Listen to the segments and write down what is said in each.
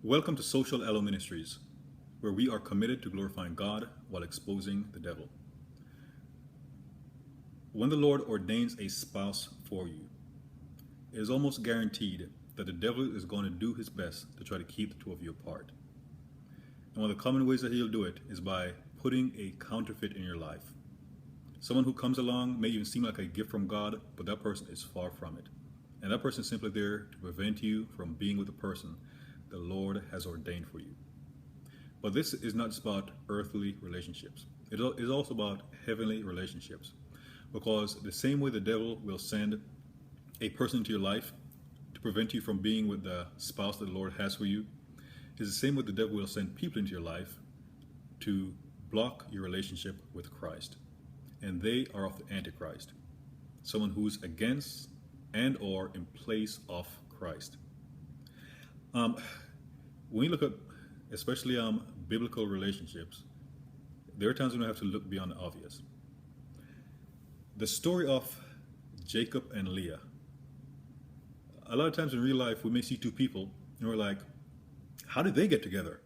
Welcome to Social Aloe Ministries, where we are committed to glorifying God while exposing the devil. When the Lord ordains a spouse for you, it is almost guaranteed that the devil is going to do his best to try to keep the two of you apart. And one of the common ways that he'll do it is by putting a counterfeit in your life. Someone who comes along may even seem like a gift from God, but that person is far from it. And that person is simply there to prevent you from being with the person the Lord has ordained for you. But this is not just about earthly relationships. It is also about heavenly relationships. Because the same way the devil will send a person into your life to prevent you from being with the spouse that the Lord has for you, is the same way the devil will send people into your life to block your relationship with Christ. And they are of the Antichrist, someone who's against and or in place of Christ. When you look at especially biblical relationships, there are times when we have to look beyond the obvious. The story of Jacob and Leah. A lot of times in real life, we may see two people and we're like, how did they get together?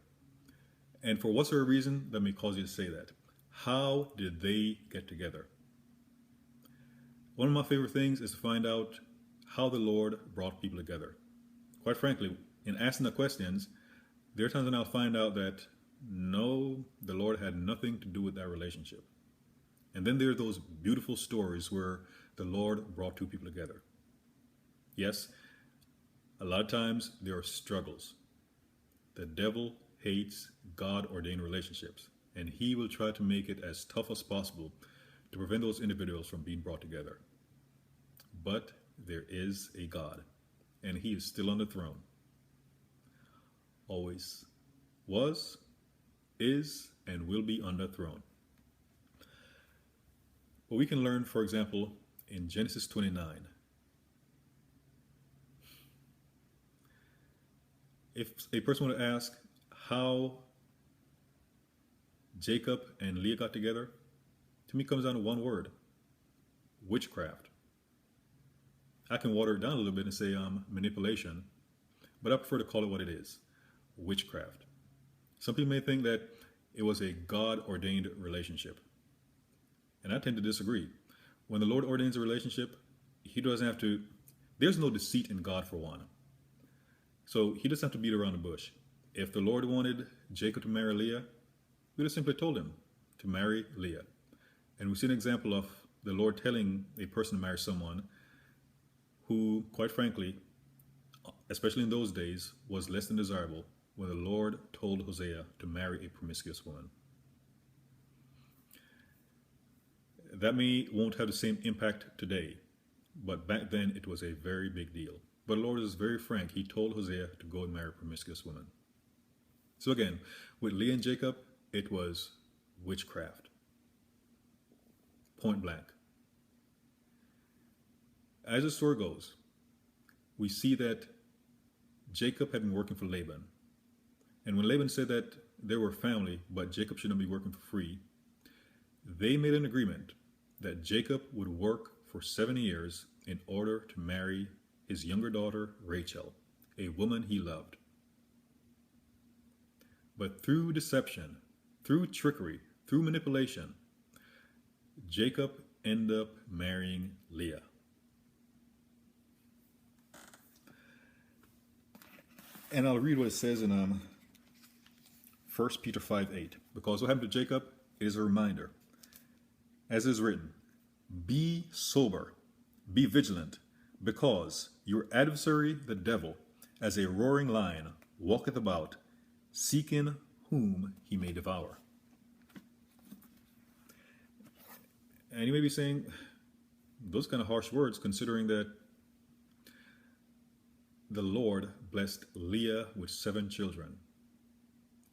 And for whatsoever reason, that may cause you to say that. How did they get together? One of my favorite things is to find out how the Lord brought people together. Quite frankly, in asking the questions, there are times when I'll find out that no, the Lord had nothing to do with that relationship. And then there are those beautiful stories where the Lord brought two people together. Yes, a lot of times there are struggles. The devil hates God-ordained relationships, and he will try to make it as tough as possible to prevent those individuals from being brought together. But there is a God, and he is still on the throne. Always was, is, and will be on the throne. But we can learn, for example, in Genesis 29. If a person were to ask how Jacob and Leah got together, to me it comes down to one word: witchcraft. I can water it down a little bit and say manipulation, but I prefer to call it what it is: witchcraft. Some people may think that it was a God-ordained relationship, and I tend to disagree. When the Lord ordains a relationship, he doesn't have to, there's no deceit in God, for one. So he doesn't have to beat around the bush. If the Lord wanted Jacob to marry Leah, he would have simply told him to marry Leah. And we see an example of the Lord telling a person to marry someone who, quite frankly, especially in those days, was less than desirable, when the Lord told Hosea to marry a promiscuous woman. That won't have the same impact today, but back then it was a very big deal. But the Lord is very frank. He told Hosea to go and marry a promiscuous woman. So again, with Leah and Jacob, it was witchcraft. Point blank. As the story goes, we see that Jacob had been working for Laban. And when Laban said that they were family, but Jacob shouldn't be working for free, they made an agreement that Jacob would work for 7 years in order to marry his younger daughter, Rachel, a woman he loved. But through deception, through trickery, through manipulation, Jacob ended up marrying Leah. And I'll read what it says in 1 Peter 5:8. Because what happened to Jacob is a reminder. As is written, be sober, be vigilant, because your adversary, the devil, as a roaring lion, walketh about, seeking whom he may devour. And you may be saying, those kind of harsh words, considering that the Lord blessed Leah with 7 children,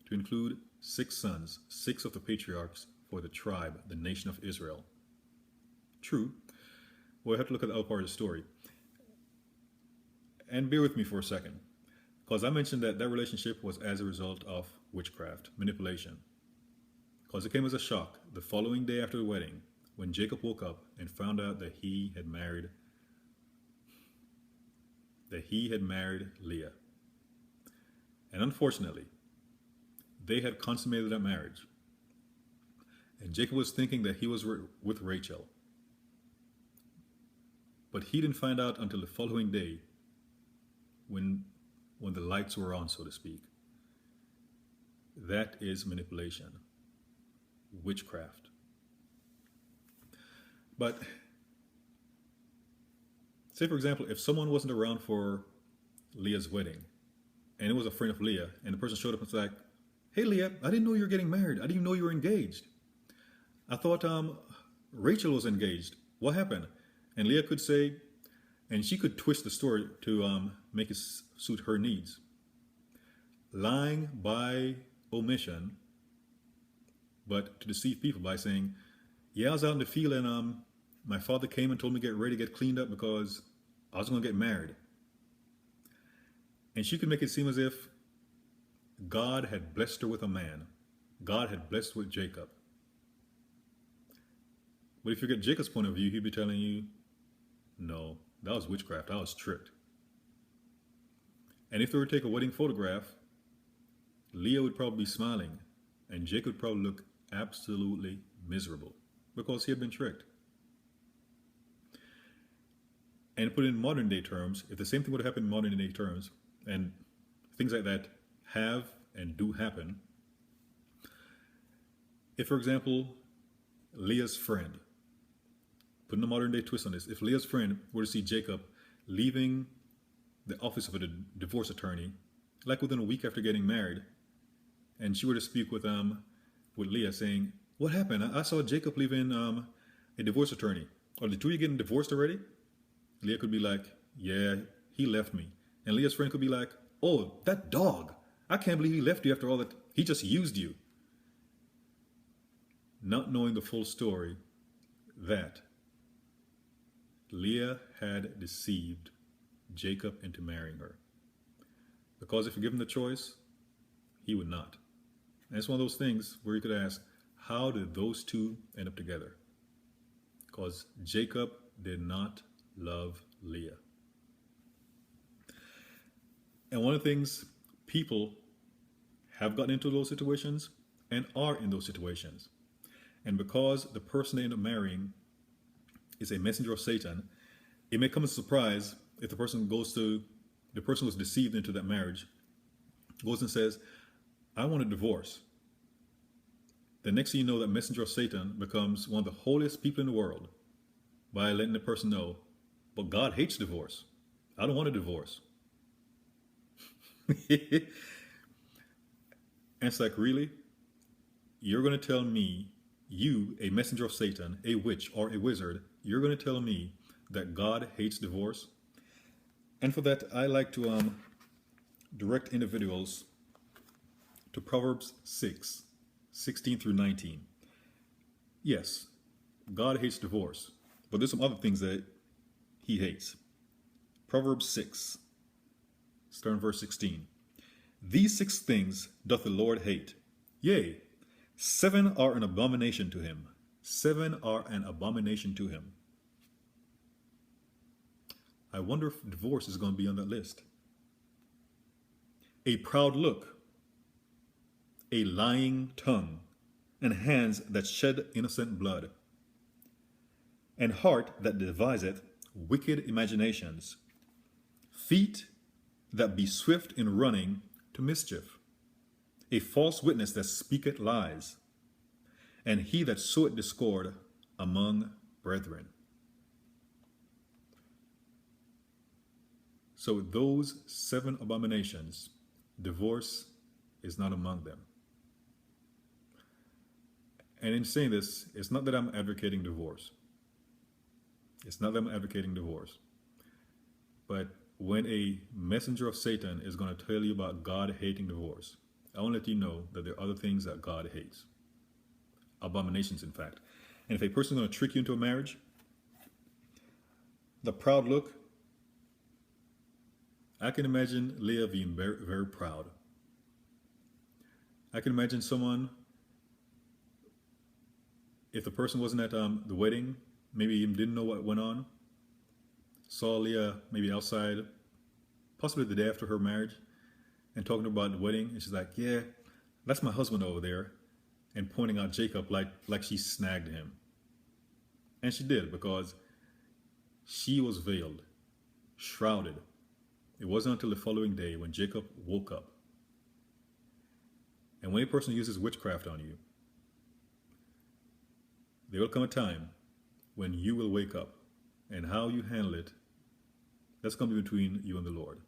to include 6 sons, 6 of the patriarchs for the tribe, the nation of Israel. True. We'll have to look at the other part of the story. And bear with me for a second, because I mentioned that relationship was as a result of witchcraft, manipulation. Because it came as a shock the following day after the wedding, when Jacob woke up and found out that he had married Leah. And And unfortunately, they had consummated that marriage. And Jacob was thinking that he was with Rachel. But he didn't find out until the following day when the lights were on, so to speak. That is manipulation, witchcraft. But say, for example, if someone wasn't around for Leah's wedding, and it was a friend of Leah, and the person showed up and was like, "Hey, Leah, I didn't know you were getting married. I didn't even know you were engaged. I thought Rachel was engaged. What happened?" And Leah could say, and she could twist the story to make it suit her needs. Lying by omission, but to deceive people by saying, "Yeah, I was out in the field and my father came and told me to get ready, get cleaned up because I was going to get married." And she could make it seem as if God had blessed her with a man. God had blessed with Jacob. But if you get Jacob's point of view, he'd be telling you, no, that was witchcraft. I was tricked. And if they were to take a wedding photograph, Leah would probably be smiling and Jacob would probably look absolutely miserable because he had been tricked. And put in modern day terms, if the same thing would have happened in modern day terms, and things like that have and do happen, if, for example, Leah's friend, putting a modern day twist on this, if Leah's friend were to see Jacob leaving the office of a divorce attorney, like within a week after getting married, and she were to speak with Leah saying, "What happened? I saw Jacob leaving a divorce attorney. Are the two of you getting divorced already?" Leah could be like, "Yeah, he left me." And Leah's friend could be like, "Oh, that dog. I can't believe he left you after all that. He just used you." Not knowing the full story, that Leah had deceived Jacob into marrying her. Because if you give him the choice, he would not. And it's one of those things where you could ask, how did those two end up together? Because Jacob did not love Leah. And one of the things, people have gotten into those situations and are in those situations. And because the person they end up marrying is a messenger of Satan, it may come as a surprise if the person was deceived into that marriage, goes and says, "I want a divorce." The next thing you know, that messenger of Satan becomes one of the holiest people in the world by letting the person know, "But God hates divorce. I don't want a divorce." And it's like, really? You're going to tell me, you, a messenger of Satan, a witch or a wizard, you're going to tell me that God hates divorce? And for that, I like to direct individuals to Proverbs 6:16 through 19. Yes, God hates divorce, but there's some other things that he hates. Proverbs 6, starting verse 16. "These 6 things doth the Lord hate. Yea, 7 are an abomination to him. 7 are an abomination to him." I wonder if divorce is going to be on that list. "A proud look, a lying tongue, and hands that shed innocent blood, and heart that deviseth wicked imaginations, feet that be swift in running to mischief, a false witness that speaketh lies, and he that soweth discord among brethren." So those 7 abominations, divorce is not among them. And in saying this, it's not that I'm advocating divorce. It's not that I'm advocating divorce. But when a messenger of Satan is going to tell you about God hating divorce, I want to let you know that there are other things that God hates. Abominations, in fact. And if a person is going to trick you into a marriage, the proud look, I can imagine Leah being very, very proud. I can imagine someone, if the person wasn't at the wedding, maybe even didn't know what went on, saw Leah maybe outside, possibly the day after her marriage, and talking about the wedding. And she's like, yeah, that's my husband over there. And pointing out Jacob like she snagged him. And she did, because she was veiled, shrouded. It wasn't until the following day when Jacob woke up. And when a person uses witchcraft on you, there will come a time when you will wake up, and how you handle it, that's going to be between you and the Lord.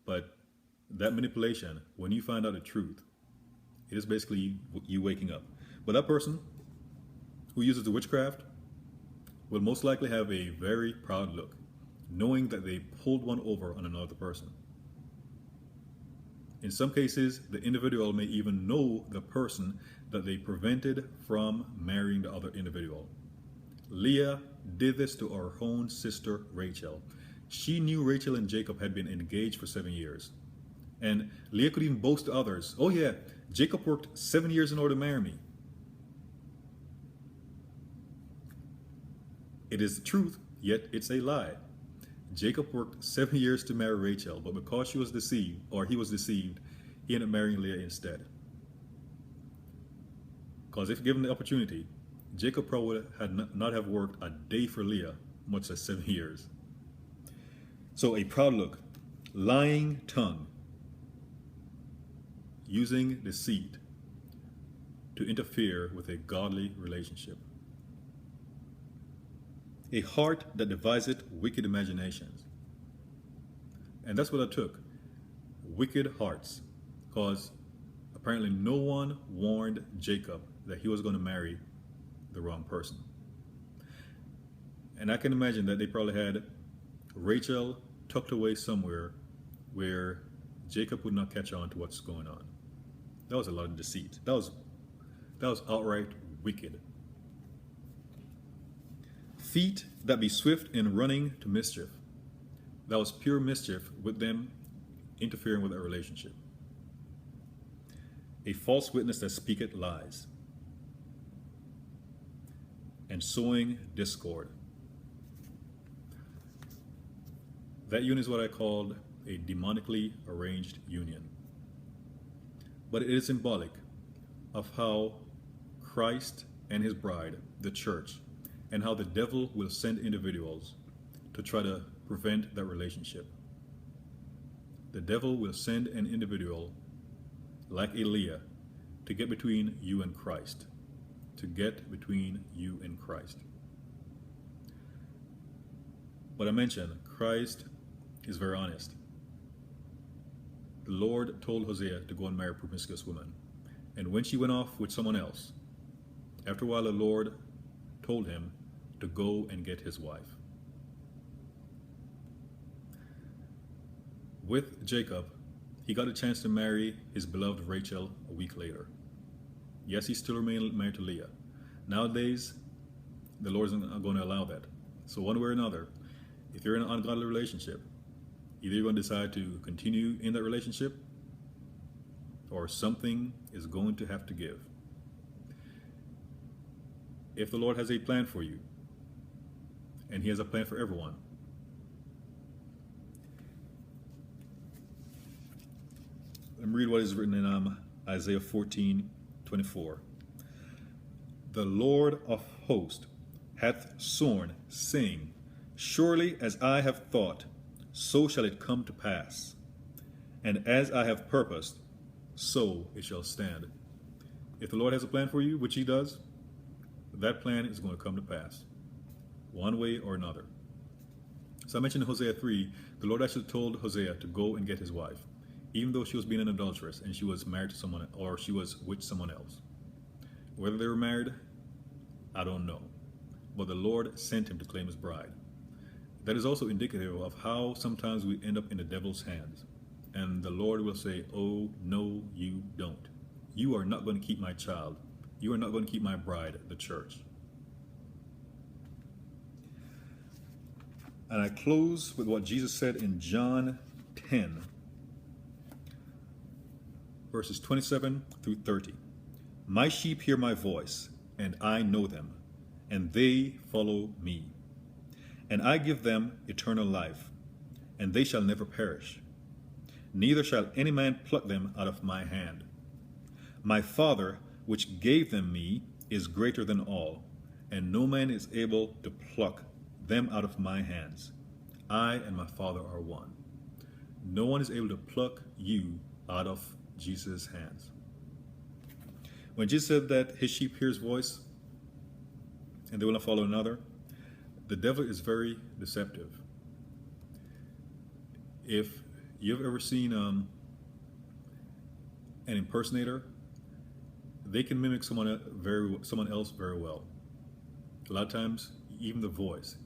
But that manipulation, when you find out the truth, it is basically you waking up. But that person who uses the witchcraft will most likely have a very proud look, knowing that they pulled one over on another person. In some cases, the individual may even know the person that they prevented from marrying the other individual. Leah did this to our own sister Rachel. She knew Rachel and Jacob had been engaged for 7 years. And Leah could even boast to others, oh yeah, Jacob worked 7 years in order to marry me. It is the truth, yet it's a lie. Jacob worked 7 years to marry Rachel, but because he was deceived, he ended up marrying Leah instead. Because if given the opportunity, Jacob probably had not have worked a day for Leah, much less 7 years. So a proud look, lying tongue, using deceit to interfere with a godly relationship. A heart that deviseth wicked imaginations. And that's what I took. Wicked hearts. Because apparently no one warned Jacob that he was going to marry the wrong person. And I can imagine that they probably had Rachel tucked away somewhere where Jacob would not catch on to what's going on. That was a lot of deceit. That was outright wicked. Feet that be swift in running to mischief. That was pure mischief with them interfering with a relationship. A false witness that speaketh lies. And sowing discord. That union is what I called a demonically arranged union. But it is symbolic of how Christ and his bride, the church, and how the devil will send individuals to try to prevent that relationship. The devil will send an individual like a Leah to get between you and Christ. To get between you and Christ. But I mentioned, Christ is very honest. The Lord told Hosea to go and marry a promiscuous woman. And when she went off with someone else, after a while the Lord told him to go and get his wife. With Jacob, he got a chance to marry his beloved Rachel a week later. Yes, he still remained married to Leah. Nowadays, the Lord isn't going to allow that. So one way or another, if you're in an ungodly relationship, either you're going to decide to continue in that relationship, or something is going to have to give. If the Lord has a plan for you, and he has a plan for everyone, let me read what is written in Isaiah 14:24. The Lord of hosts hath sworn, saying, surely as I have thought, so shall it come to pass. And as I have purposed, so it shall stand. If the Lord has a plan for you, which he does, that plan is going to come to pass, one way or another. So I mentioned in Hosea 3, the Lord actually told Hosea to go and get his wife, even though she was being an adulteress and she was married to someone, or she was with someone else. Whether they were married, I don't know. But the Lord sent him to claim his bride. That is also indicative of how sometimes we end up in the devil's hands. And the Lord will say, oh, no, you don't. You are not going to keep my child. You are not going to keep my bride, the church. And I close with what Jesus said in John 10, verses 27 through 30. My sheep hear my voice, and I know them, and they follow me. And I give them eternal life, and they shall never perish, neither shall any man pluck them out of my hand. My Father, which gave them me, is greater than all, and no man is able to pluck them out of my hands. I and my Father are one. No one is able to pluck you out of Jesus' hands. When Jesus said that his sheep hear his voice and they will not follow another, the devil is very deceptive. If you've ever seen an impersonator, they can mimic someone else very well. A lot of times, even the voice.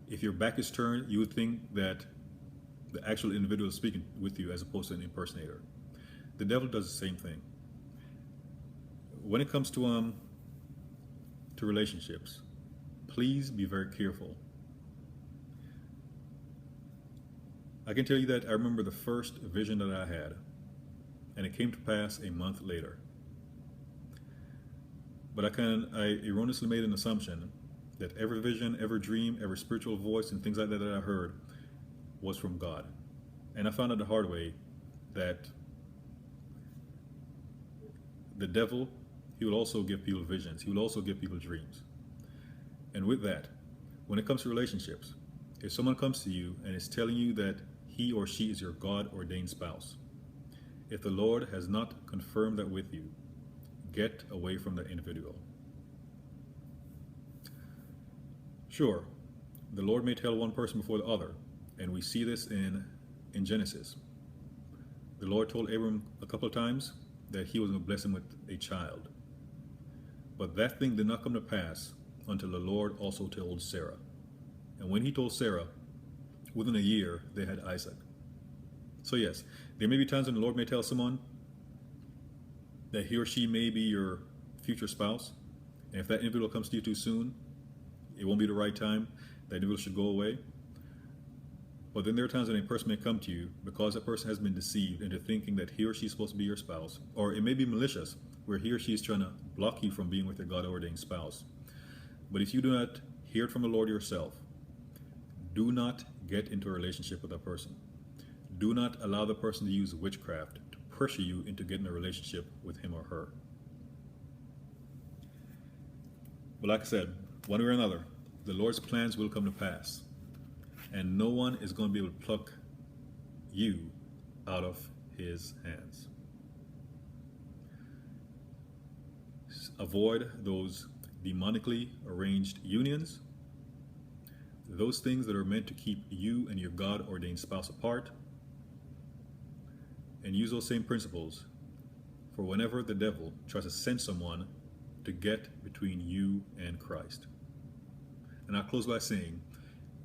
If your back is turned, you would think that the actual individual is speaking with you as opposed to an impersonator. The devil does the same thing. When it comes to relationships, please be very careful. I can tell you that I remember the first vision that I had, and it came to pass a month later. But I erroneously made an assumption that every vision, every dream, every spiritual voice, and things like that I heard was from God. And I found out the hard way that the devil, he will also give people visions. He will also give people dreams. And with that, when it comes to relationships, if someone comes to you and is telling you that he or she is your God-ordained spouse, if the Lord has not confirmed that with you, get away from that individual. Sure, the Lord may tell one person before the other, and we see this in Genesis. The Lord told Abram a couple of times that he was going to bless him with a child. But that thing did not come to pass until the Lord also told Sarah. And when he told Sarah, within a year, they had Isaac. So yes, there may be times when the Lord may tell someone that he or she may be your future spouse. And if that individual comes to you too soon, it won't be the right time. That individual should go away. But then there are times when a person may come to you because that person has been deceived into thinking that he or she is supposed to be your spouse. Or it may be malicious, where he or she is trying to block you from being with your God-ordained spouse. But if you do not hear it from the Lord yourself, do not get into a relationship with that person. Do not allow the person to use witchcraft to pressure you into getting a relationship with him or her. But like I said, one way or another, the Lord's plans will come to pass. And no one is going to be able to pluck you out of his hands. Avoid those demonically arranged unions, those things that are meant to keep you and your God-ordained spouse apart, and use those same principles for whenever the devil tries to send someone to get between you and Christ. And I'll close by saying,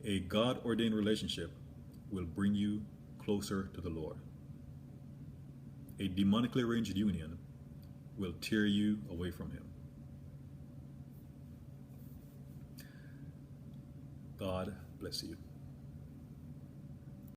a God-ordained relationship will bring you closer to the Lord. A demonically arranged union will tear you away from him. God bless you.